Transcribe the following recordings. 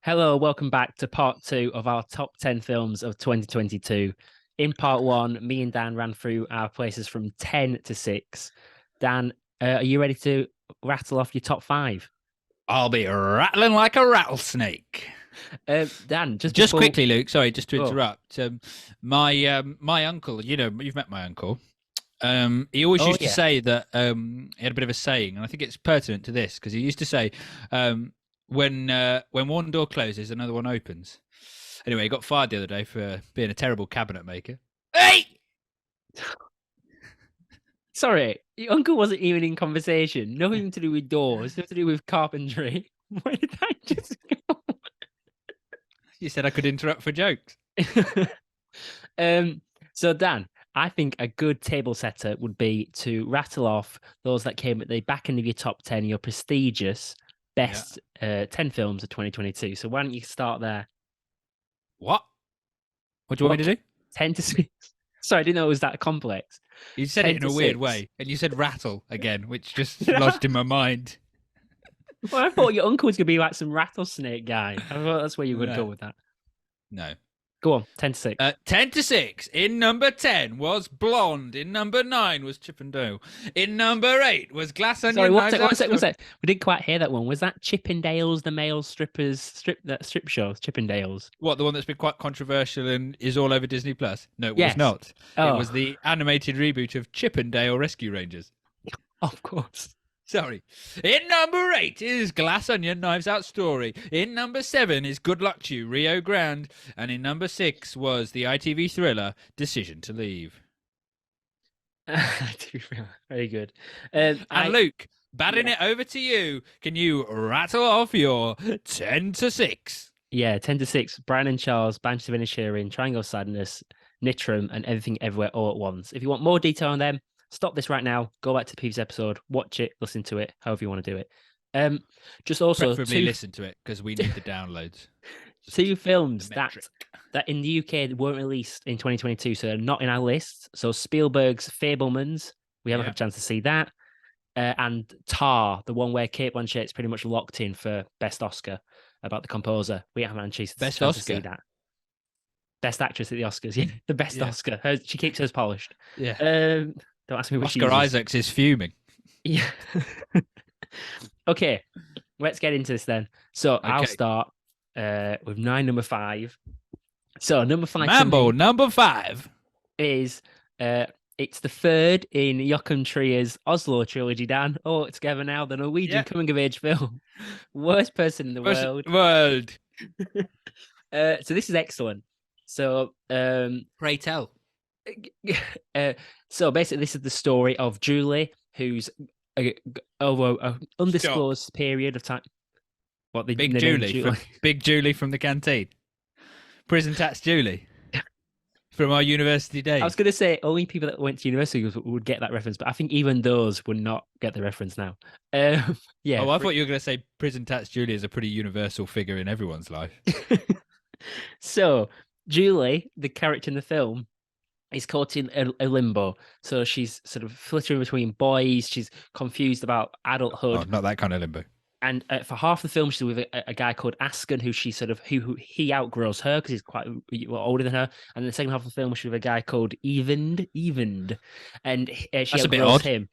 Hello, welcome back to part two of our top 10 films of 2022. In part one, me and Dan ran through our places from 10 to 6. Dan, are you ready to rattle off your top five? I'll be rattling like a rattlesnake. Dan, just Just before. quickly, Luke. Sorry, just to Oh, interrupt. My uncle. You've met my uncle. He always oh used to yeah. say that he had a bit of a saying, and I think it's pertinent to this because he used to say, when one door closes, another one opens. Anyway, he got fired the other day for being a terrible cabinet maker. Hey, Sorry, your uncle wasn't even in conversation. Nothing to do with doors, nothing to do with carpentry. Where did that just you said I could interrupt for jokes. go? um, so Dan, I think a good table setter would be to rattle off those that came at the back end of your top 10, your prestigious Yeah. best 10 films of 2022. So why don't you start there? What? What do you want me What? to do? 10 to 6. Sorry, I didn't know it was that complex. You said it 10 in to a weird 6. way, and you said rattle again, which just lodged in my mind. Well, I thought your uncle was going to be like some rattlesnake guy. I thought that's where you would go No. with that. No. Go on, 10 to 6. 10 to 6. In number 10 was Blonde. In number 9 was Chip and Dale. In number 8 was Glass Sorry, Onion one Knives sec, one Out sec, one Story. sec. We didn't quite hear that one. Was that Chippendales, the male strippers, strip show? Chippendales. What, the one that's been quite controversial and is all over Disney Plus? No, it was Yes. not. It Oh, was the animated reboot of Chip and Dale Rescue Rangers. of course. Sorry. In number 8 is Glass Onion Knives Out Story. In number 7 is Good Luck to You, Rio Grande. And in number 6 was the ITV thriller Decision to Leave. To be fair, very good. And I Luke, batting Yeah, it over to you. Can you rattle off your 10 to 6? yeah, 10 to 6. Brian and Charles, Banshees of Inisherin, Triangle of Sadness, Nitram, and Everything Everywhere All at Once. If you want more detail on them, stop this right now. Go back to the previous episode, watch it, listen to it, however you want to do it. Just also Preferably listen to it because we need the downloads. two films The that metric. in the UK weren't released in 2022, so they're not in our list. So Spielberg's Fablemans, we haven't Yeah. had a chance to see that, and Tar, the one where Kate Blanchett's pretty much locked in for best Oscar about the composer. We haven't had a chance Best to see Oscar. that. Best actress at the Oscars, yeah, the best Yeah. Oscar. She keeps hers polished. Yeah. Don't ask me what she Oscar uses. Isaacs is fuming. Yeah. Okay, let's get into this then. So I'll Okay. start with number 5. So number 5 Mambo for me number 5. is it's the third in Joachim Trier's Oslo trilogy, Dan. All together now, the Norwegian Yeah. coming of age film. Worst person in the First world. world. So this is excellent. So Pray tell. so basically this is the story of Julie, who's over an undisclosed period of time. What the Big name Julie. Big Julie from the canteen. Prison Tats Julie. From our university days. I was going to say only people that went to university would get that reference, but I think even those would not get the reference now. Yeah. Oh, I thought you were going to say Prison Tats Julie is a pretty universal figure in everyone's life. So Julie, the character in the film, is caught in a limbo. So she's sort of flittering between boys. She's confused about adulthood. Oh, not that kind of limbo. And for half the film, she's with a guy called Asken, who she sort of who he outgrows her because he's quite older than her. And in the second half of the film, she's with a guy called Evend, and she That's a bit outgrows odd. him.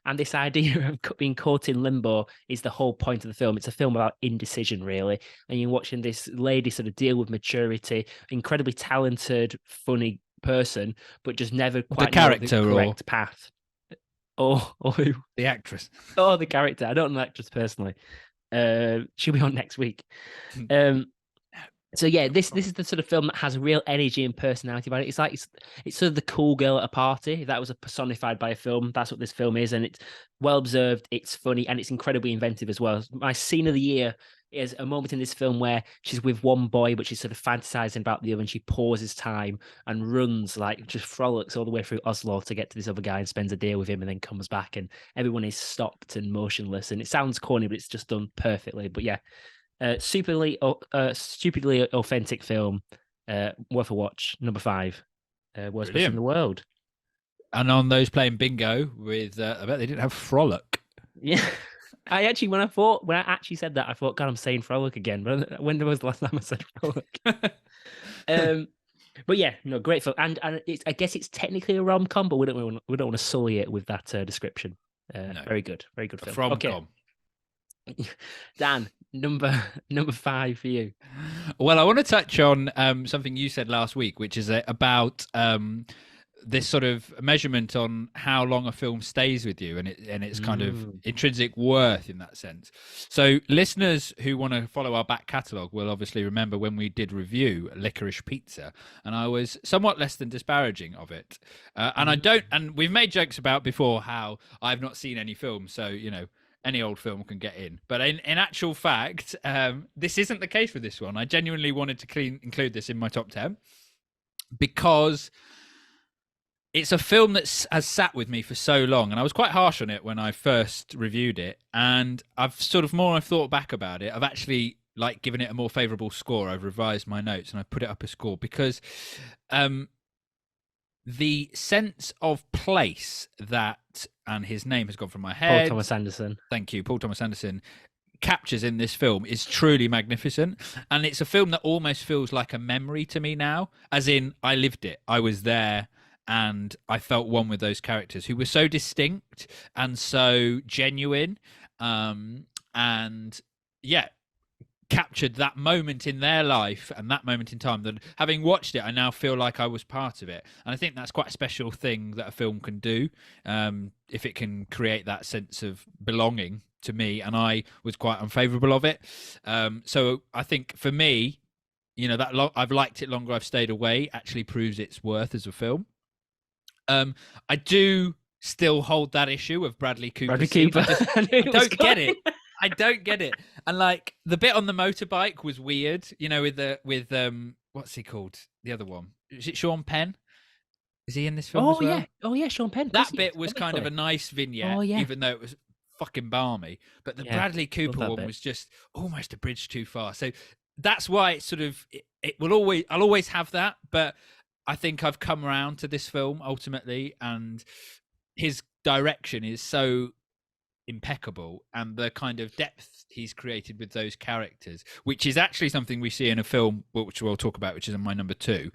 And this idea of being caught in limbo is the whole point of the film. It's a film about indecision, really. And you're watching this lady sort of deal with maturity, incredibly talented, funny person, but just never quite know character the or- correct path. Or who? The actress. Oh, the character. I don't know the actress personally. She'll be on next week. So yeah, this is the sort of film that has real energy and personality about it. It's like it's sort of the cool girl at a party. If that was personified by a film, that's what this film is, and it's well observed, it's funny, and it's incredibly inventive as well. My scene of the year is a moment in this film where she's with one boy, but she's sort of fantasizing about the other, and she pauses time and runs, like just frolics all the way through Oslo to get to this other guy and spends a day with him, and then comes back, and everyone is stopped and motionless. And it sounds corny, but it's just done perfectly. But yeah. Stupidly authentic film, worth a watch. Number 5, worst person in the world. And on those playing bingo with, I bet they didn't have Frolic. Yeah, I actually, when I actually said that, I thought, God, I'm saying Frolic again. But when was the last time I said Frolic? But yeah, no, great film, and I guess it's technically a rom com, but we don't want to sully it with that description. No. Very good film. From Okay, com. Dan, number 5 for you. Well, I want to touch on something you said last week, which is about this sort of measurement on how long a film stays with you, and its kind of intrinsic worth in that sense. So listeners who want to follow our back catalogue will obviously remember when we did review Licorice Pizza, and I was somewhat less than disparaging of it. And we've made jokes about before how I've not seen any films, so, you know, any old film can get in. But in actual fact, this isn't the case with this one. I genuinely wanted to include this in my top 10 because it's a film that has sat with me for so long, and I was quite harsh on it when I first reviewed it. And I've thought back about it, I've actually given it a more favourable score. I've revised my notes and I put it up a score because the sense of place that, and his name has gone from my head. Paul Thomas Anderson. Thank you, Paul Thomas Anderson. Captures in this film is truly magnificent, and it's a film that almost feels like a memory to me now, as in I lived it, I was there, and I felt one with those characters who were so distinct and so genuine, and yeah, captured that moment in their life and that moment in time that, having watched it, I now feel like I was part of it. And I think that's quite a special thing that a film can do, if it can create that sense of belonging to me, and I was quite unfavorable of it. So I think for me, you know, I've liked it longer, I've stayed away, actually proves its worth as a film. I do still hold that issue of Bradley Cooper. I don't get it. I don't get it. And the bit on the motorbike was weird, you know, with what's he called? The other one. Is it Sean Penn? Is he in this film as well? Yeah. Oh yeah, Sean Penn. That bit was kind of a nice vignette, even though it was fucking balmy. But the Bradley Cooper one was just almost a bridge too far. So that's why it's sort of I'll always have that, but I think I've come around to this film ultimately, and his direction is so impeccable, and the kind of depth he's created with those characters, which is actually something we see in a film which we'll talk about, which is in my number 2.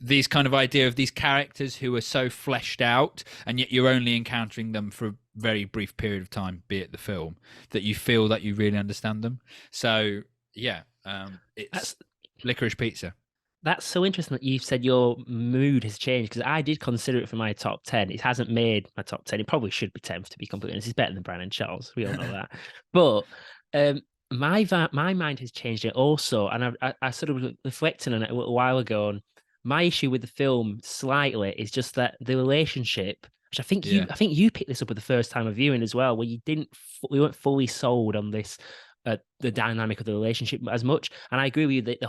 These kind of idea of these characters who are so fleshed out, and yet you're only encountering them for a very brief period of time, be it the film, that you feel that you really understand them. So yeah, it's Licorice Pizza. That's so interesting that you've said your mood has changed, because I did consider it for my top 10. It hasn't made my top 10. It probably should be 10th, to be completely honest. It's better than Brian and Charles. We all know that. But my mind has changed it also. And I sort of was reflecting on it a little while ago. And my issue with the film slightly is just that the relationship, which I think you picked this up at the first time of viewing as well, where we weren't fully sold on this, the dynamic of the relationship as much. And I agree with you that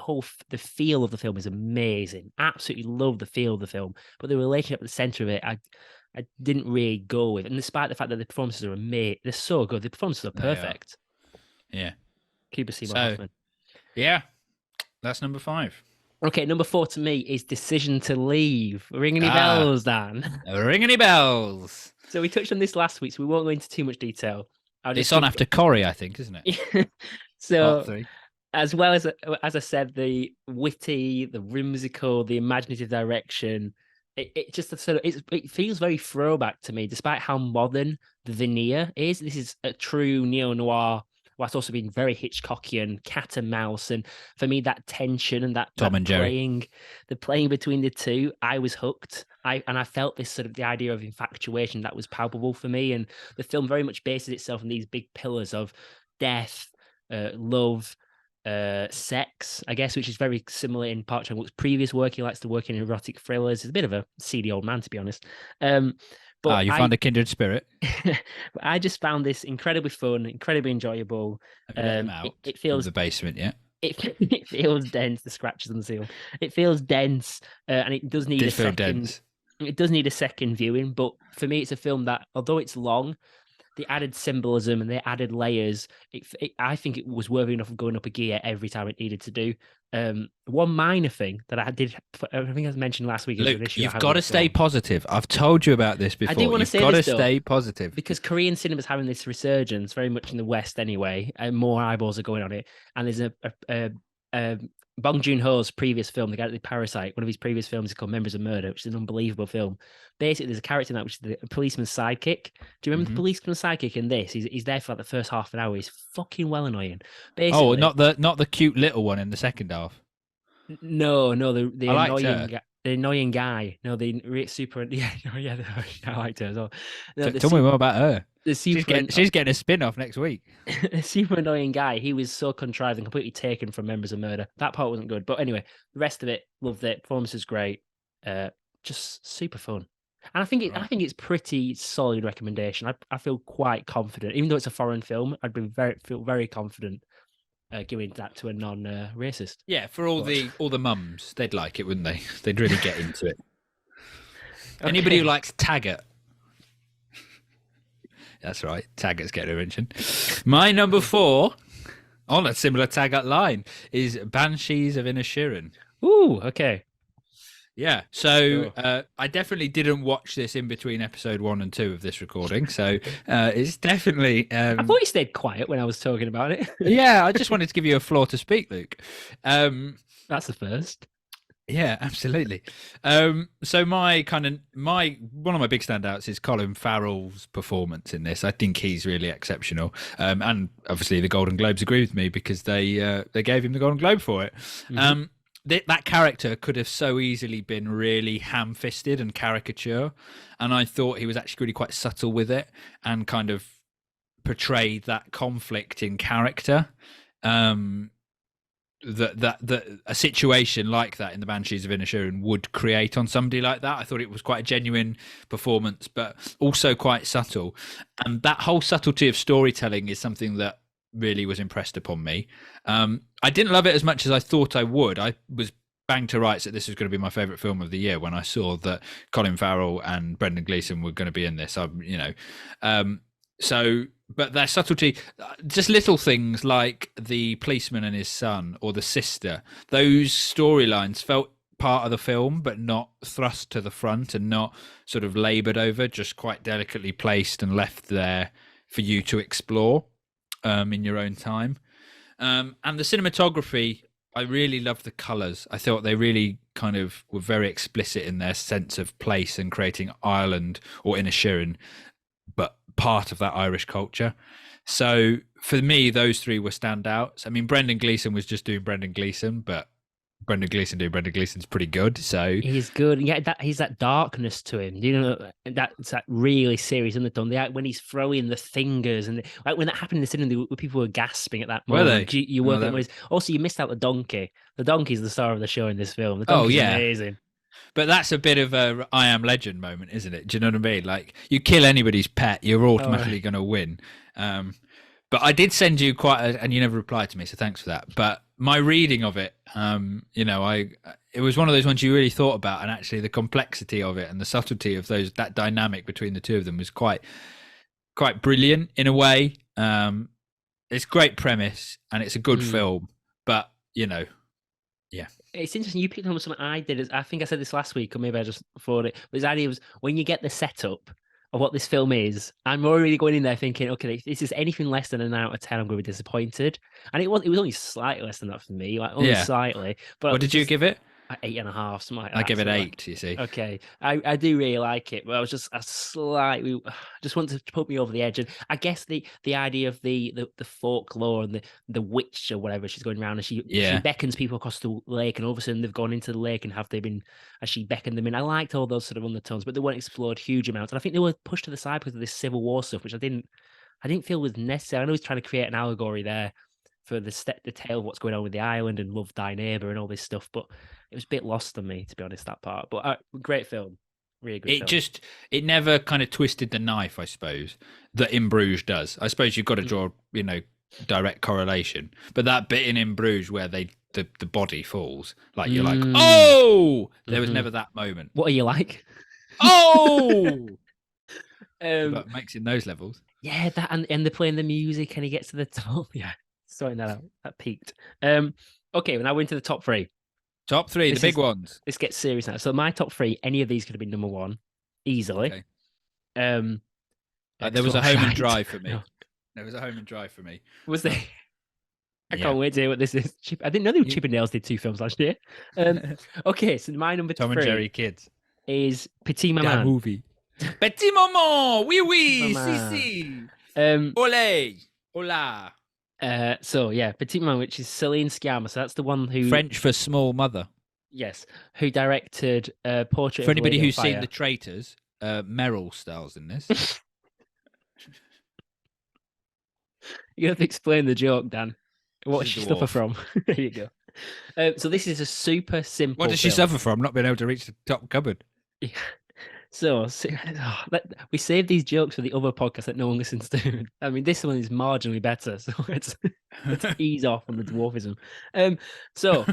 the feel of the film is amazing. Absolutely love the feel of the film, but the relationship at the center of it, I didn't really go with. And despite the fact that the performances are amazing, they're so good. The performances are perfect. Yeah. Cooper Seymour Hoffman. Yeah, that's number 5. Okay, number 4 to me is Decision to Leave. Ring any bells, Dan? Ring any bells? So we touched on this last week, so we won't go into too much detail. It's on after Corrie, I think, isn't it? So, as well as I said, the witty, the whimsical, the imaginative direction, it just sort of it feels very throwback to me, despite how modern the veneer is. This is a true neo-noir, whilst also being very Hitchcockian, cat and mouse. And for me, that tension and that Tom and Jerry, the playing between the two, I was hooked. I felt this sort of the idea of infatuation that was palpable for me. And the film very much bases itself on these big pillars of death, love, sex, I guess, which is very similar in Park Chan-wook's previous work. He likes to work in erotic thrillers. He's a bit of a seedy old man, to be honest. But you found a kindred spirit. I just found this incredibly fun, incredibly enjoyable. It feels the basement, yeah. It feels dense. The scratches on the ceiling. It feels dense, and it does need a second. Dense. It does need a second viewing, but for me, it's a film that, although it's long, the added symbolism and the added layers. I think it was worthy enough of going up a gear every time it needed to do. One minor thing that I did, I think I mentioned last week, is an Luke, issue I you've had got with to the stay film. positive. I've told you about this before. I do want to You've say got to this though, stay positive. because Korean cinema's having this resurgence, very much in the West anyway, and more eyeballs are going on it. And there's a Bong Joon-ho's previous film, the guy that did Parasite, one of his previous films is called Members of Murder, which is an unbelievable film. Basically, there's a character in that which is the policeman's sidekick. Do you remember the policeman's sidekick in this? He's there for like the first half an hour. He's fucking well annoying. Basically, Oh, not the cute little one in the second half. no, the I liked annoying her. the annoying guy. No, the super yeah, no, yeah, I liked her as well. No, Tell me more about her. the super She's getting a spin-off next week. a super annoying guy. He was so contrived and completely taken from Members of Murder. That part wasn't good, but anyway, the rest of it, loved it. Performance is great. Just super fun. And I think I think it's pretty solid recommendation. I feel quite confident, even though it's a foreign film. I'd feel very confident giving that to a non-racist. Yeah, for all the mums, they'd like it, wouldn't they? They'd really get into it. Okay. Anybody who likes Taggart. That's right. Taggart's getting a mention. My number 4, on a similar Taggart line, is Banshees of Inisherin. Ooh, okay. Yeah, so I definitely didn't watch this in between episode 1 and 2 of this recording, so it's definitely... I thought you stayed quiet when I was talking about it. Yeah, I just wanted to give you a floor to speak, Luke. That's the first. Yeah, absolutely. So one of my big standouts is Colin Farrell's performance in this. I think he's really exceptional, and obviously the Golden Globes agree with me because they gave him the Golden Globe for it. Mm-hmm. That character could have so easily been really ham-fisted and caricature, and I thought he was actually really quite subtle with it and kind of portrayed that conflict in character. That a situation like that in the Banshees of Inisherin would create on somebody like that. I thought it was quite a genuine performance, but also quite subtle. And that whole subtlety of storytelling is something that really was impressed upon me. I didn't love it as much as I thought I would. I was banged to rights that this was going to be my favourite film of the year when I saw that Colin Farrell and Brendan Gleeson were going to be in this. But their subtlety, just little things like the policeman and his son or the sister, those storylines felt part of the film, but not thrust to the front and not sort of laboured over, just quite delicately placed and left there for you to explore in your own time. And the cinematography, I really loved the colours. I thought they really kind of were very explicit in their sense of place and creating Ireland or Inisherin, but part of that Irish culture. So for me, those three were standouts. I mean, Brendan Gleeson was just doing Brendan Gleeson, but Brendan Gleeson doing Brendan Gleeson's pretty good. So he's good. Yeah, he's that darkness to him. You know, that's that really serious undertone. When he's throwing the fingers and like when that happened in the cinema, people were gasping at that moment. Were they? You work at also you missed out the donkey. The donkey's the star of the show in this film. The donkey's amazing. But that's a bit of a I Am Legend moment, isn't it? Do you know what I mean? Like, you kill anybody's pet, you're automatically going to win. But I did send you and you never replied to me, so thanks for that. But my reading of it, it was one of those ones you really thought about, and actually the complexity of it and the subtlety of that dynamic between the two of them was quite brilliant in a way. It's a great premise and it's a good film, but yeah. It's interesting. You picked on something I did. I think I said this last week, or maybe I just thought it. But this idea was when you get the setup of what this film is, I'm already going in there thinking, okay, if this is anything less than an out of 10, I'm going to be disappointed. And it was only slightly less than that for me, like only slightly. But what did you give it? 8.5, something like that. I give it 8, you see. Okay. I do really like it, but I was just just want to put me over the edge. And I guess the idea of the folklore and the witch or whatever, she's going around and she beckons people across the lake, and all of a sudden they've gone into the lake and as she beckoned them in. I liked all those sort of undertones, but they weren't explored huge amounts. And I think they were pushed to the side because of this Civil War stuff, which I didn't feel was necessary. I know he's trying to create an allegory there for the tale of what's going on with the island and love thy neighbor and all this stuff, but it was a bit lost on me, to be honest, that part. But great film, really good film. It never kind of twisted the knife, I suppose, that In Bruges does. I suppose you've got to draw direct correlation, but that bit in Bruges where the body falls, like you're like, oh, there was never that moment. What are you like? Oh. Um, But makes in those levels. yeah, that and they're playing the music and he gets to the top. Yeah, sorting that out. That peaked. Okay, well, now we're into the top three. Top three, the This big is ones. this gets serious now. So my top three, any of these could have been number one, easily. Okay. Um, There was Explore a home and Shite. drive for me. No. There was a home and drive for me. Was there? I Yeah. can't wait to hear what this is. I didn't know they were You- Chippendales did 2 films last year. Okay, so my number Tom three and Jerry Kids. is Petit That Maman. movie. Petit maman, oui oui, si Maman. si. Um, Olé, hola. so yeah, Petit Maman, which is Celine Sciamma. So that's the one who, French for small mother. yes, who directed Portrait For of a anybody Lady on who's seen Fire. The Traitors, Meryl stars in this. You have to explain the joke, Dan. What's She's she a suffer dwarf. from? There you go. So this is a super simple. What does she film. suffer from? Not being able to reach the top cupboard. So, we save these jokes for the other podcast that no one listens to. I mean, this one is marginally better, so let's ease off on the dwarfism. So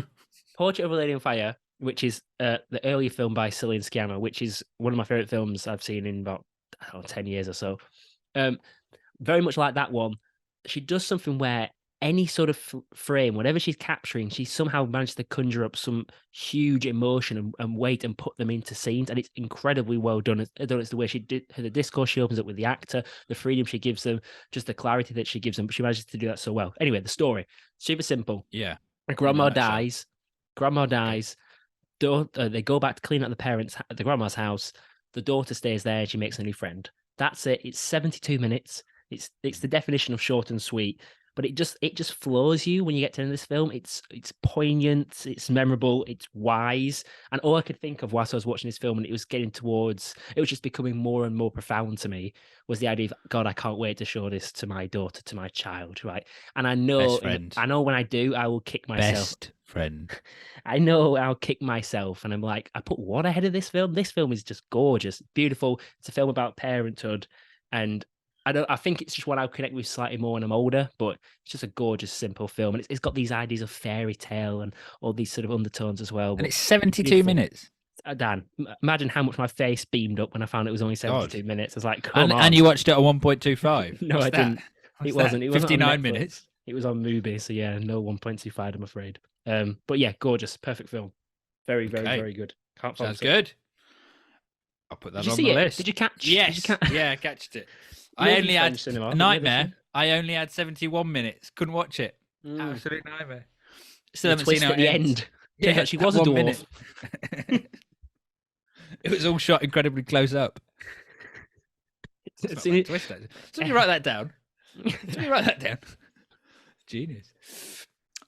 Portrait of a Lady on Fire, which is the earlier film by Celine Sciamma, which is one of my favorite films I've seen in about 10 years or so. Very much like that one, she does something where any sort of frame, whatever she's capturing, she somehow managed to conjure up some huge emotion and weight and put them into scenes. And it's incredibly well done. It's the way she did the discourse she opens up with the actor, the freedom she gives them, just the clarity that she gives them. But she manages to do that so well. Anyway, the story, super simple. Yeah. Grandma dies. Grandma dies. They go back to clean up the grandma's house. The daughter stays there and she makes a new friend. That's it. It's 72 minutes. It's the definition of short and sweet. But it just floors you when you get to the end of this film. It's poignant, it's memorable, it's wise. And all I could think of whilst I was watching this film, and it was just becoming more and more profound to me, was the idea of, God, I can't wait to show this to my daughter, to my child, right? And I know when I do, I will kick myself. Best friend. I know I'll kick myself. And I'm like, I put what ahead of this film? This film is just gorgeous, beautiful. It's a film about parenthood. And I think it's just one I'll connect with slightly more when I'm older, but it's just a gorgeous, simple film. And it's got these ideas of fairy tale and all these sort of undertones as well. And it's 72 minutes. Dan, imagine how much my face beamed up when I found it was only 72 minutes. I was like, come on. And you watched it at 1.25? No, I didn't. It wasn't. It wasn't 59 minutes. It was on Mubi, so yeah, no 1.25, I'm afraid. But yeah, gorgeous, perfect film. Very, very, very good. Can't follow. Sounds good. I'll put that on the list. Did you catch? Yes. Yeah, I catched it. I only had a nightmare. I only had 71 minutes. Couldn't watch it. Absolute nightmare. Still haven't seen it at the end. Yeah, she was a dwarf. It was all shot incredibly close up. Somebody write that down. Genius.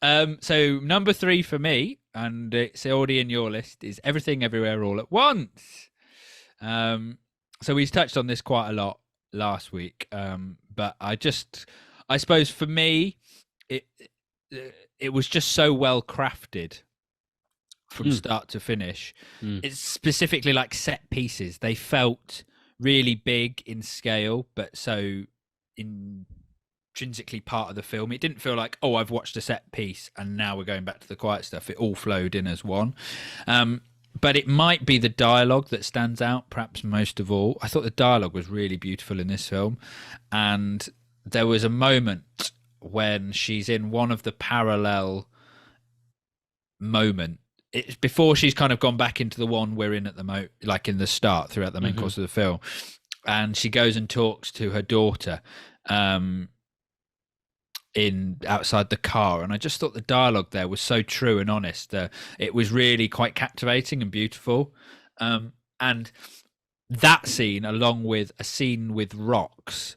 So number 3 for me, and it's already in your list, is Everything Everywhere All at Once. So we touched on this quite a lot last week, but I suppose for me, it was just so well crafted from start to finish. It's specifically like set pieces. They felt really big in scale, but so intrinsically part of the film. It didn't feel like, oh, I've watched a set piece and now we're going back to the quiet stuff. It all flowed in as one. But it might be the dialogue that stands out, perhaps most of all. I thought the dialogue was really beautiful in this film. And there was a moment when she's in one of the parallel moments. It's before she's kind of gone back into the one we're in at the like in the start throughout the main course of the film. And she goes and talks to her daughter outside the car, and I just thought the dialogue there was so true and honest. It was really quite captivating and beautiful, and that scene, along with a scene with rocks,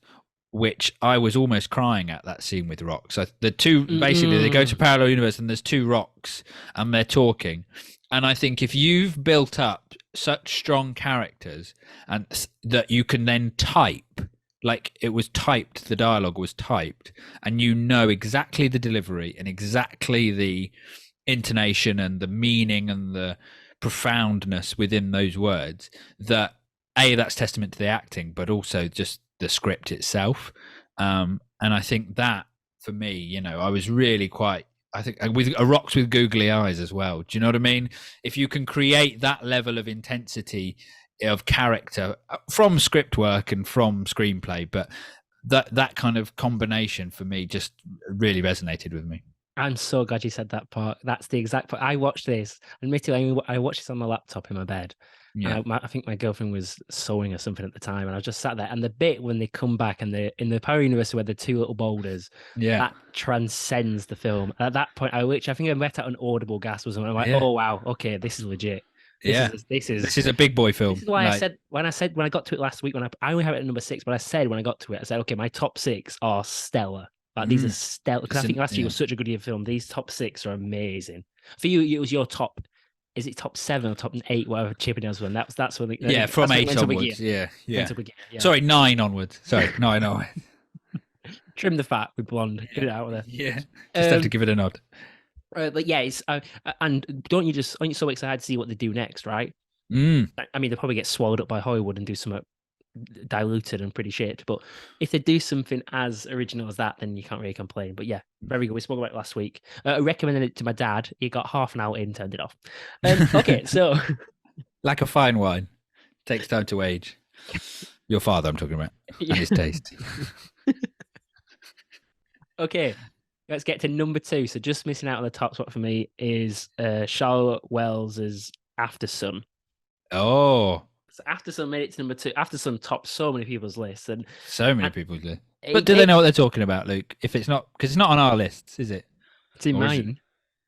which I was almost crying at. That scene with rocks. So the two basically they go to parallel universe, and there's 2 rocks, and they're talking. And I think if you've built up such strong characters, and that you can then type. Like it was typed, the dialogue was typed, and you know exactly the delivery and exactly the intonation and the meaning and the profoundness within those words, that that's testament to the acting, but also just the script itself. And I think that for me, I was really I think with rocks with googly eyes as well. Do you know what I mean? If you can create that level of intensity of character from script work and from screenplay, but that kind of combination for me just really resonated with me. I'm so glad you said that part. That's the exact part. I watched this. Admittedly, I watched this on my laptop in my bed. Yeah. And I think my girlfriend was sewing or something at the time, and I was just sat there. And the bit when they come back and they're in the Power Universe where the two little boulders, Yeah. that transcends the film. At that point, I think I let out an audible gasp. I'm like, Yeah. oh wow, okay, this is legit. This is a big boy film. This is why I said when I got to it last week, when I only have it at number 6, but I said when I got to it, I said, okay, my top 6 are stellar. Like these are stellar, because I think last year was such a good year of film. These top 6 are amazing. For you, it was your top. Is it top 7 or top 8? Whatever Chippendales one. That's when. From 8 onwards. Yeah. Sorry, 9 onwards. Sorry, 9 onwards. Trim the fat with blonde. Get it out of there. Yeah. Just have to give it a nod. But yeah, it's and aren't you so excited to see what they do next, right? I mean, they'll probably get swallowed up by Hollywood and do something diluted and pretty shit. But if they do something as original as that, then you can't really complain. But yeah, very good. We spoke about it last week. I recommended it to my dad. He got half an hour in, turned it off. Okay, so like a fine wine, takes time to age. Your father, I'm talking about, and his taste. Okay, let's get to number 2. So just missing out on the top spot for me is Charlotte Wells's Aftersun. Oh. So Aftersun made it to number 2. Aftersun topped so many people's lists. So many people's lists. But do they know what they're talking about, Luke? If it's not, because it's not on our lists, is it? It's in mine.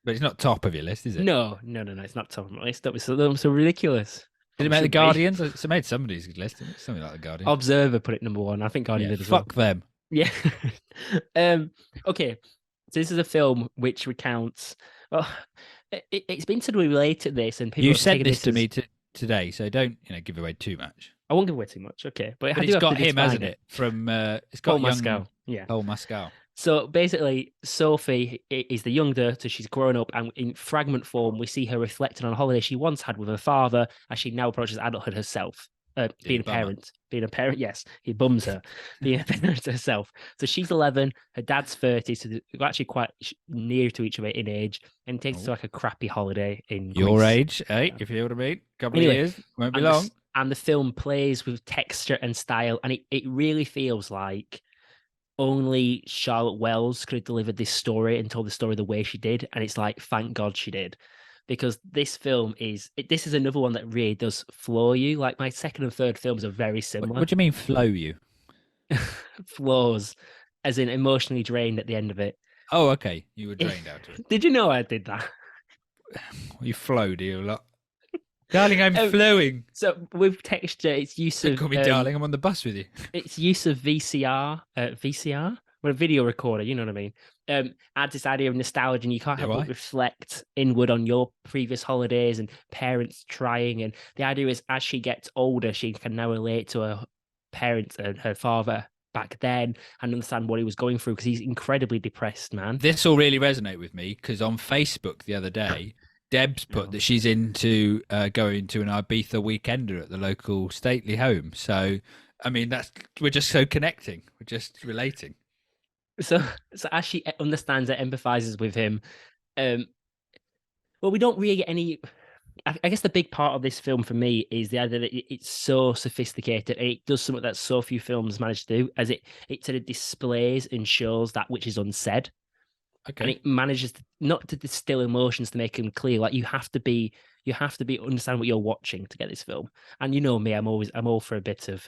But it's not top of your list, is it? No. It's not top of my list. That was so ridiculous. Did it make the Guardians? It made somebody's list. Something like the Guardian. Observer put it number 1. I think Guardian did as well. Fuck them. Yeah. Okay. So this is a film which recounts. Well, it's been sort of related to this, and people. You sent this to me today, so don't give away too much. I won't give away too much. Okay, but it's got him, hasn't it? From it's got Paul Mescal. Yeah. Paul Mescal. So basically, Sophie is the young daughter. She's grown up, and in fragment form, we see her reflecting on a holiday she once had with her father, as she now approaches adulthood herself. Being a parent, yes, he bums her. Being a parent herself. So she's 11, her dad's 30, so they're actually quite near to each other in age, and takes her to like a crappy holiday in your Greece. age, if you know what I mean. Couple of years, won't be long. And the film plays with texture and style, and it really feels like only Charlotte Wells could have delivered this story and told the story the way she did, and it's like, thank God she did. Because this film is another one that really does floor you. Like my second and third films are very similar. What do you mean flow you? Floors, as in emotionally drained at the end of it. Oh, okay. You were drained out of it. Did you know I did that? You flowed you a lot. Darling, I'm flowing. So with texture, it's use of... Don't call me darling, I'm on the bus with you. It's use of VCR. Well, a video recorder, you know what I mean? Adds this idea of nostalgia, and you can't help but reflect inward on your previous holidays and parents trying. And the idea is, as she gets older, she can now relate to her parents and her father back then and understand what he was going through, because he's incredibly depressed, man. This will really resonate with me, because on Facebook the other day, Deb's put that she's into going to an Ibiza weekender at the local stately home. So, I mean, we're just so connecting. We're just relating. So as she understands and empathizes with him, well, we don't really get any. I guess the big part of this film for me is the idea that it's so sophisticated, and it does something that so few films manage to do, as it sort of displays and shows that which is unsaid. Okay. And it manages not to distill emotions to make them clear. Like you have to understand what you're watching to get this film. And you know me, I'm all for a bit of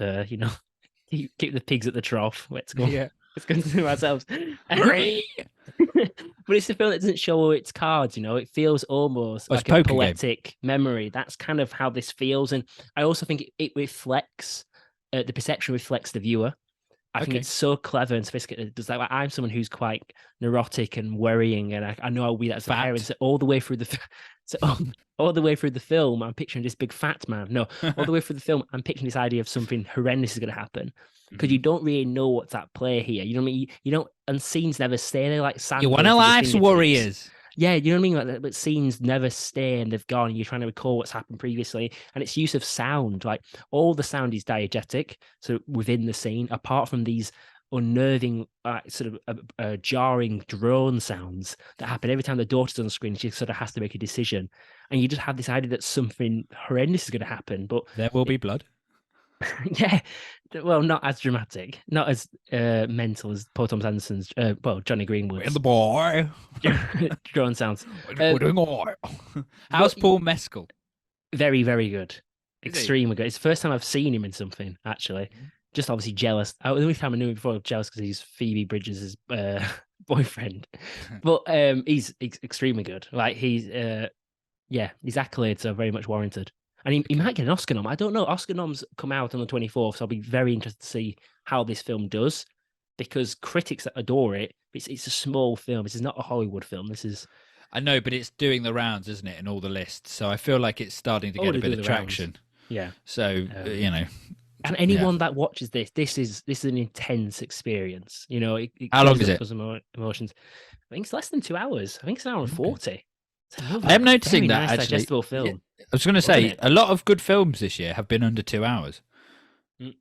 keep the pigs at the trough. Let's go. Yeah. Let's go to ourselves. But it's a film that doesn't show all its cards, It feels almost like a poetic memory. That's kind of how this feels. And I also think it reflects, the perception reflects the viewer. I think it's so clever and sophisticated. It's like I'm someone who's quite neurotic and worrying, and I know how we that as a parent. So all the way through all the way through the film, I'm picturing this big fat man. No, all the way through the film, I'm picturing this idea of something horrendous is going to happen, because you don't really know what's at play here. You know what I mean? You don't, and scenes never stay there. Like you want a life's warriors. Yeah, you know what I mean? Like, but scenes never stay and they've gone, and you're trying to recall what's happened previously. And it's use of sound. Like all the sound is diegetic, so within the scene, apart from these unnerving, sort of jarring drone sounds that happen every time the daughter's on the screen. She sort of has to make a decision, and you just have this idea that something horrendous is going to happen. But There will be blood. yeah, well, not as dramatic, not as mental as Paul Thomas Anderson's, Johnny Greenwood's. And the boy. Drone sounds. We're doing all right. How's Paul Mescal? Very, very good. Is he? Extremely good. It's the first time I've seen him in something, actually. Just obviously jealous. The only time I knew him before, I was jealous because he's Phoebe Bridges' boyfriend. But he's extremely good. Like, his accolades are very much warranted. And he might get an Oscar nom. I don't know. Oscar noms come out on the 24th, so I'll be very interested to see how this film does, because critics adore it. It's a small film. This is not a Hollywood film. This is... I know, but it's doing the rounds, isn't it, in all the lists? So I feel like it's starting to get a bit of traction. Yeah. So, you know. And anyone that watches this is an intense experience. You know, how long is it? Emotions. I think it's less than 2 hours. I think it's an hour and 40. I am noticing that, nice, actually. digestible film. Yeah, I was going to say, a lot of good films this year have been under 2 hours.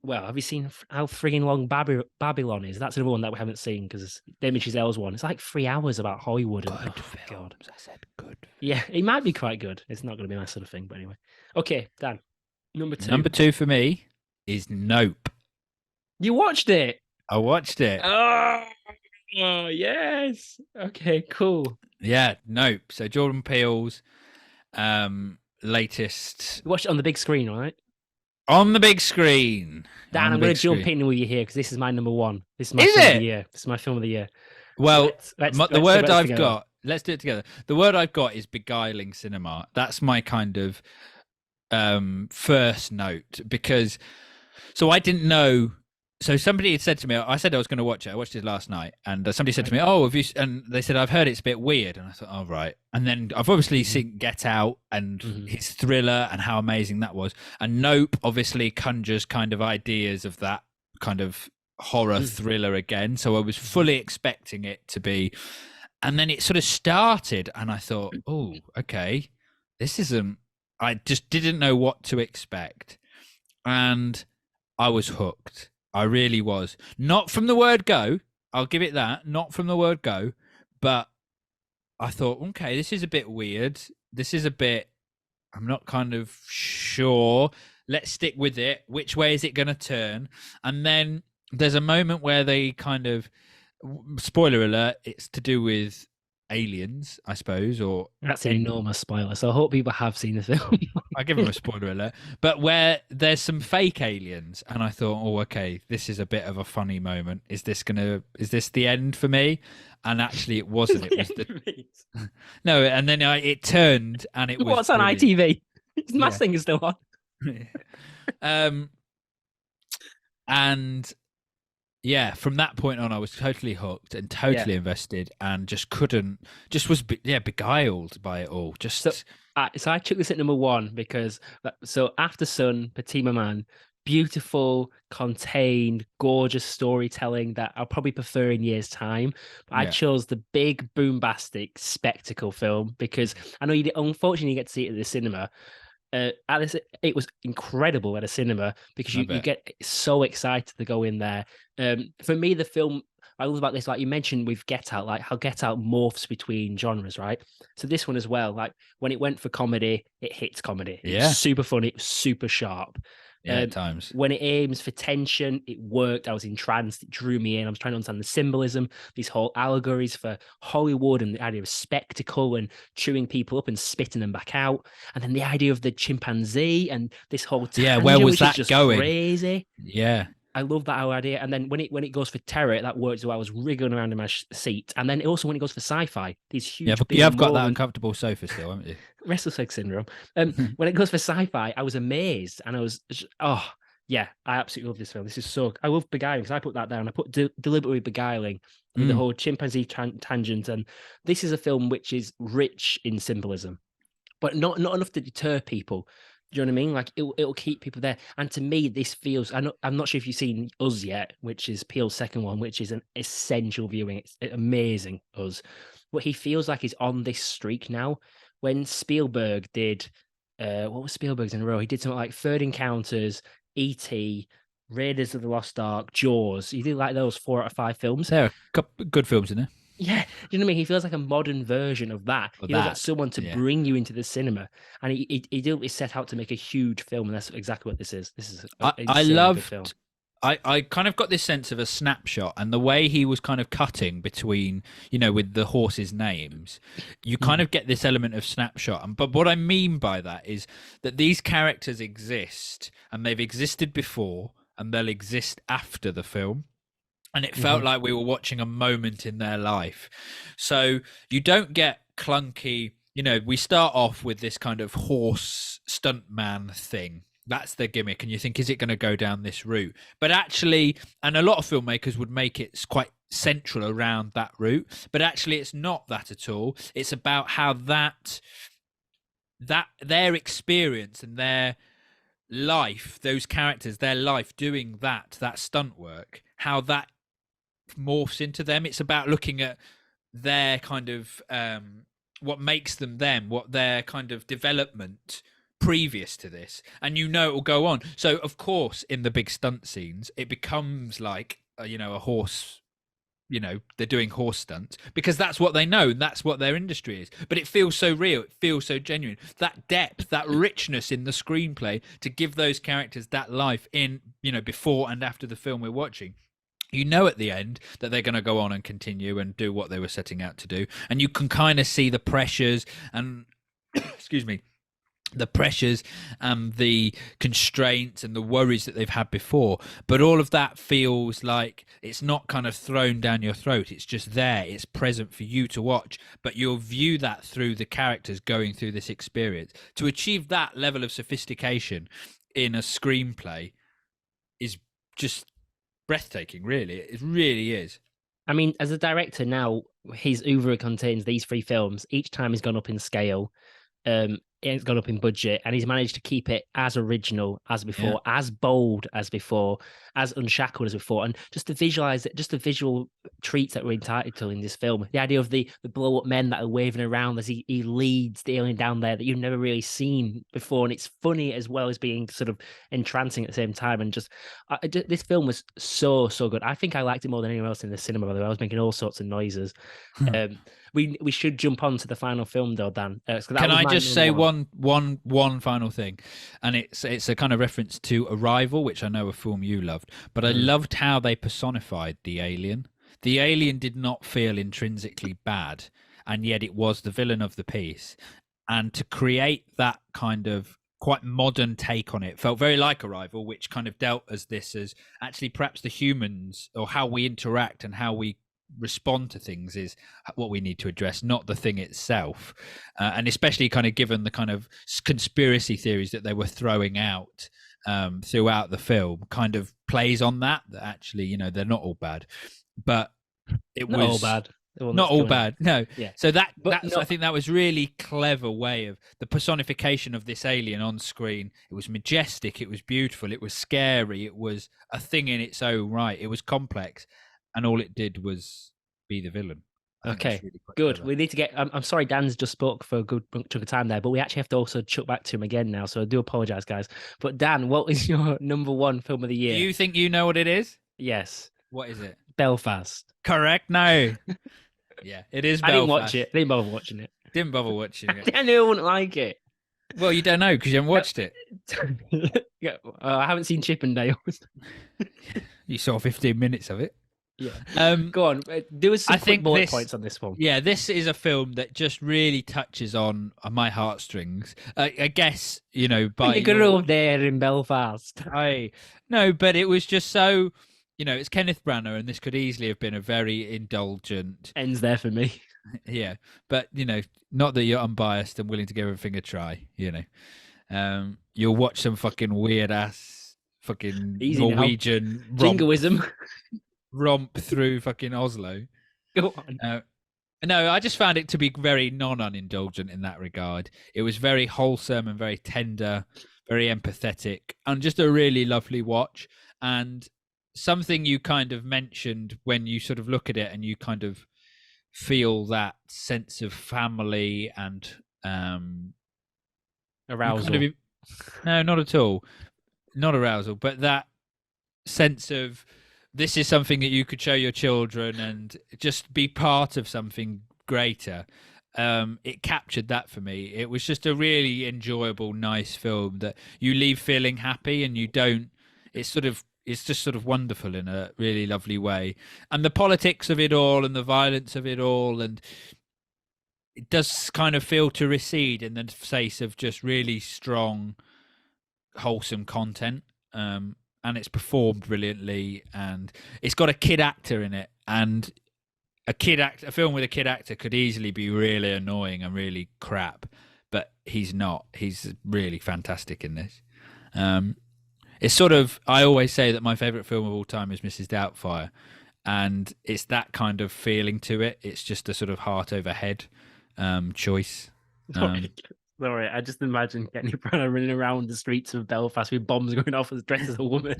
Well, have you seen how frigging long Babylon is? That's another one that we haven't seen, because Damien Chazelle's one. It's like 3 hours about Hollywood. Good God. I said good. Yeah, it might be quite good. It's not going to be my sort of thing, but anyway. Okay, Dan. Number 2. Number 2 for me is Nope. You watched it? I watched it. Oh, yes. Okay, cool. Yeah, Nope. So Jordan Peele's latest. You watched it on the big screen, right? On the big screen. Dan, I'm going to jump in with you here because this is my number 1. This is my film of the year. This is my film of the year. Well, the word I've together. got, let's do it together. The word I've got is beguiling cinema. That's my kind of first note, because so I didn't know. So somebody had said to me, I said I was going to watch it. I watched it last night, and somebody said to me, "Oh, have you?" And they said, "I've heard it's a bit weird." And I thought, "Oh, right." And then I've obviously seen Get Out and his thriller and how amazing that was. And Nope obviously conjures kind of ideas of that kind of horror thriller again. So I was fully expecting it to be. And then it sort of started, and I thought, "Oh, okay, this isn't." I just didn't know what to expect, and I was hooked. I really was. Not from the word go. I'll give it that. Not from the word go. But I thought, okay, this is a bit weird. This is a bit, I'm not kind of sure. Let's stick with it. Which way is it going to turn? And then there's a moment where they kind of, spoiler alert, it's to do with aliens, I suppose, or that's an enormous spoiler. So I hope people have seen the film. I give them a spoiler alert, but where there's some fake aliens, and I thought, oh, okay, this is a bit of a funny moment. Is this the end for me? And actually, it wasn't. It was the no, and then it turned, and it was what's on ITV? Mass Singer is still on. And. Yeah, from that point on, I was totally hooked and totally invested, and was beguiled by it all. So I took this at number 1 because Aftersun, Petit Man, beautiful, contained, gorgeous storytelling that I'll probably prefer in years' time. But I chose the big, bombastic spectacle film because I know unfortunately you get to see it at the cinema. It was incredible at a cinema because you get so excited to go in there. For me, the film I love about this, like you mentioned with Get Out, like how Get Out morphs between genres, right? So this one as well, like when it went for comedy, it hits comedy. Yeah, it's super funny, it was super sharp. Yeah, at times. When it aims for tension, it worked. I was entranced. It drew me in. I was trying to understand the symbolism, these whole allegories for Hollywood and the idea of spectacle and chewing people up and spitting them back out. And then the idea of the chimpanzee and this whole tangent, where was that just going? Crazy. Yeah. I love that whole idea. And then when it goes for terror, that works well. I was wriggling around in my seat. And then also when it goes for sci-fi, these huge... You have got that uncomfortable sofa still, haven't you? Restless leg syndrome. When it goes for sci-fi, I was amazed. And I was... I absolutely love this film. This is so... I love beguiling because I put that down. I put deliberately beguiling with the whole chimpanzee tangent. And this is a film which is rich in symbolism, but not enough to deter people. Do you know what I mean? Like it'll keep people there. And to me, this feels. I'm not sure if you've seen Us yet, which is Peele's second one, which is an essential viewing. It's amazing. Us, but he feels like he's on this streak now. When Spielberg did, what was Spielberg's in a row? He did something like Third Encounters, E.T., Raiders of the Lost Ark, Jaws. You do like those 4 out of 5 films? There are a couple good films in there. Yeah, you know what I mean? He feels like a modern version of that. Or He feels like that, someone to yeah. bring you into the cinema, and he deliberately set out to make a huge film, and that's exactly what this is. This is an I insanely good film. loved. I kind of got this sense of a snapshot, and the way he was kind of cutting between, with the horses' names, you kind of get this element of snapshot. But what I mean by that is that these characters exist, and they've existed before, and they'll exist after the film. And it felt like we were watching a moment in their life. So you don't get clunky, we start off with this kind of horse stuntman thing. That's the gimmick. And you think, is it going to go down this route? But actually, and a lot of filmmakers would make it quite central around that route. But actually, it's not that at all. It's about how that their experience and their life, those characters, their life doing that stunt work, how that morphs into them. It's about looking at their kind of what makes them them, what their kind of development previous to this, and it will go on. So of course in the big stunt scenes it becomes like a horse, they're doing horse stunts because that's what they know, that's what their industry is. But it feels so real, it feels so genuine, that depth, that richness in the screenplay to give those characters that life in before and after the film we're watching. At the end that they're going to go on and continue and do what they were setting out to do. And you can kind of see the pressures and, excuse me, the pressures and the constraints and the worries that they've had before. But all of that feels like it's not kind of thrown down your throat. It's just there. It's present for you to watch. But you'll view that through the characters going through this experience. To achieve that level of sophistication in a screenplay is just breathtaking, really. It really is. I mean, as a director now, his oeuvre contains these 3 films. Each time he's gone up in scale. It's gone up in budget, and he's managed to keep it as original as before, as bold as before, as unshackled as before. And just to visualize it, just the visual treats that we're entitled to in this film, the idea of the blow up men that are waving around as he leads the alien down there that you've never really seen before. And it's funny as well as being sort of entrancing at the same time. And just this film was so good. I think I liked it more than anyone else in the cinema, by the way. I was making all sorts of noises. We should jump on to the final film though, Dan. Can I just say one final thing? And it's a kind of reference to Arrival, which I know a film you loved, but I loved how they personified the alien. The alien did not feel intrinsically bad, and yet it was the villain of the piece. And to create that kind of quite modern take on it felt very like Arrival, which kind of dealt as actually perhaps the humans or how we interact and how we respond to things is what we need to address, not the thing itself. And especially kind of given the kind of conspiracy theories that they were throwing out throughout the film kind of plays on that actually, they're not all bad. But it not was all bad. Not all bad. No. Yeah. So I think that was really clever way of the personification of this alien on screen. It was majestic. It was beautiful. It was scary. It was a thing in its own right. It was complex. And all it did was be the villain. Okay, really good. Clever. We need to get. I'm sorry, Dan's just spoke for a good chunk of time there, but we actually have to also chuck back to him again now. So I do apologize, guys. But Dan, what is your number 1 film of the year? Do you think you know what it is? Yes. What is it? Belfast. Correct. No. Yeah, it is. Belfast. I didn't watch it. Didn't bother watching it. Didn't bother watching it. I knew I wouldn't like it. Well, you don't know because you haven't watched it. Yeah, I haven't seen Chippendales. You saw 15 minutes of it. Yeah. Go on. There was some quick bullet points on this one. Yeah, this is a film that just really touches on my heartstrings. I guess, by you grew up there in Belfast. No, but it was just so, it's Kenneth Branagh, and this could easily have been a very indulgent. Ends there for me. Yeah, but not that you're unbiased and willing to give everything a try. You'll watch some fucking weird ass fucking Norwegian jingoism. Romp through fucking Oslo. Go on. No, I just found it to be very non-unindulgent in that regard. It was very wholesome and very tender, very empathetic, and just a really lovely watch. And something you kind of mentioned when you sort of look at it and you kind of feel that sense of family and arousal. No, not at all. Not arousal, but that sense of this is something that you could show your children and just be part of something greater. It captured that for me. It was just a really enjoyable, nice film that you leave feeling happy, and you don't. It's just sort of wonderful in a really lovely way. And the politics of it all, and the violence of it all, and it does kind of feel to recede in the face of just really strong, wholesome content. And it's performed brilliantly, and it's got a kid actor in it, and a film with a kid actor could easily be really annoying and really crap, but he's not. He's really fantastic in this. It's sort of, I always say that my favorite film of all time is Mrs. Doubtfire, and it's that kind of feeling to it. It's just a sort of heart over head choice. Sorry, I just imagine Kenny Branagh running around the streets of Belfast with bombs going off as dressed as a woman.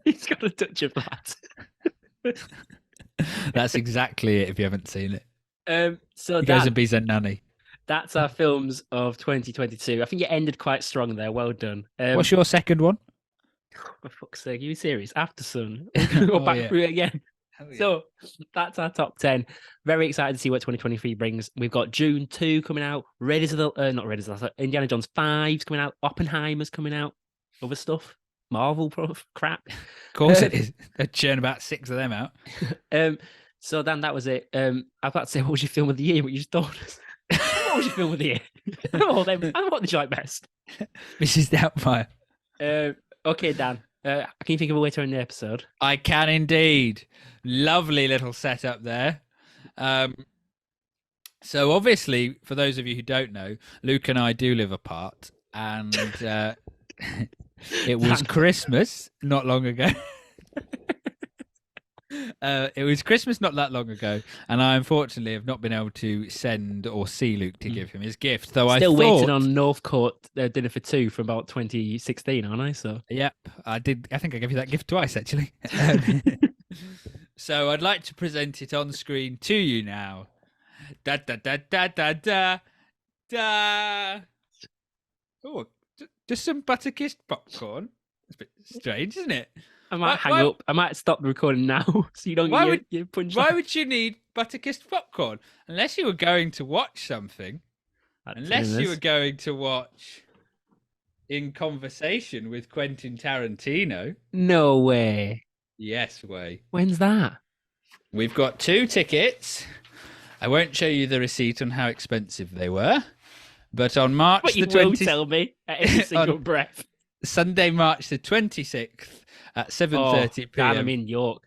He's got a touch of that. That's exactly it if you haven't seen it. So he goes and be a nanny. That's our films of 2022. I think you ended quite strong there. Well done. What's your second one? For fuck's sake, are you serious? Aftersun. We're going to go back through it again. Yeah. So that's our top 10. Very excited to see what 2023 brings. We've got June 2 coming out. Indiana Jones 5's coming out. Oppenheimer's coming out. Other stuff. Marvel crap. Of course it is. They churn about 6 of them out. So then that was it. I've got to say, what was your film of the year? What you just thought? What was your film of the year? What did you like best? Mrs. Doubtfire. Okay, Dan. Can you think of a way to end the episode? I can indeed. Lovely little setup there. So obviously, for those of you who don't know, Luke and I do live apart, and it was Christmas not long ago. It was Christmas not that long ago, and I unfortunately have not been able to send or see Luke to give him his gift. Though still waiting on Northcourt Dinner for Two from about 2016, aren't I? So yep, I did. I think I gave you that gift twice, actually. So I'd like to present it on screen to you now. Da da da da da da da. Oh, just some butter-kissed popcorn. It's a bit strange, isn't it? I might hang up. I might stop the recording now so you don't get your punchline. Why would you need butter-kissed popcorn? Unless you were going to watch something. Unless you were going to watch In Conversation with Quentin Tarantino. No way. Yes way. When's that? We've got 2 tickets. I won't show you the receipt on how expensive they were. But on March the 20th... But you will tell me at every single breath. Sunday, March the 26th at 7:30 p.m. Dan, I'm in York.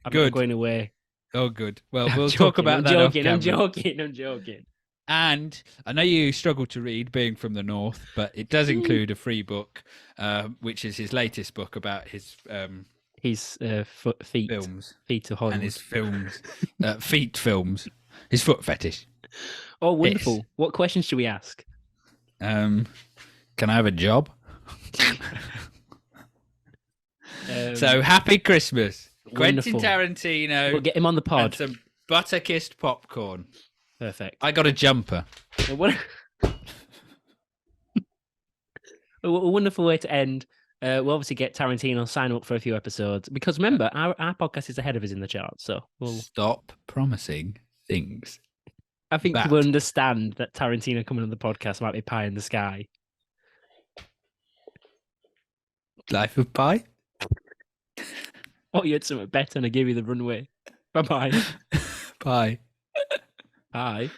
I'm not going away. Oh, good. Well, we'll talk about that. I'm joking. And I know you struggle to read, being from the north, but it does include a free book, which is his latest book about his feet films, feet of Hollywood, and his films, feet films, his foot fetish. Oh, wonderful! What questions should we ask? Can I have a job? So happy Christmas, wonderful. Quentin Tarantino. We'll get him on the pod. And some butter-kissed popcorn. Perfect. I got a jumper. A wonderful way to end. We'll obviously get Tarantino sign up for a few episodes because remember, our podcast is ahead of us in the charts. So we'll stop promising things. I think people understand that Tarantino coming on the podcast might be pie in the sky. Life of Pi? Oh, you had something better and I gave you the runway. Bye-bye. Bye. Bye.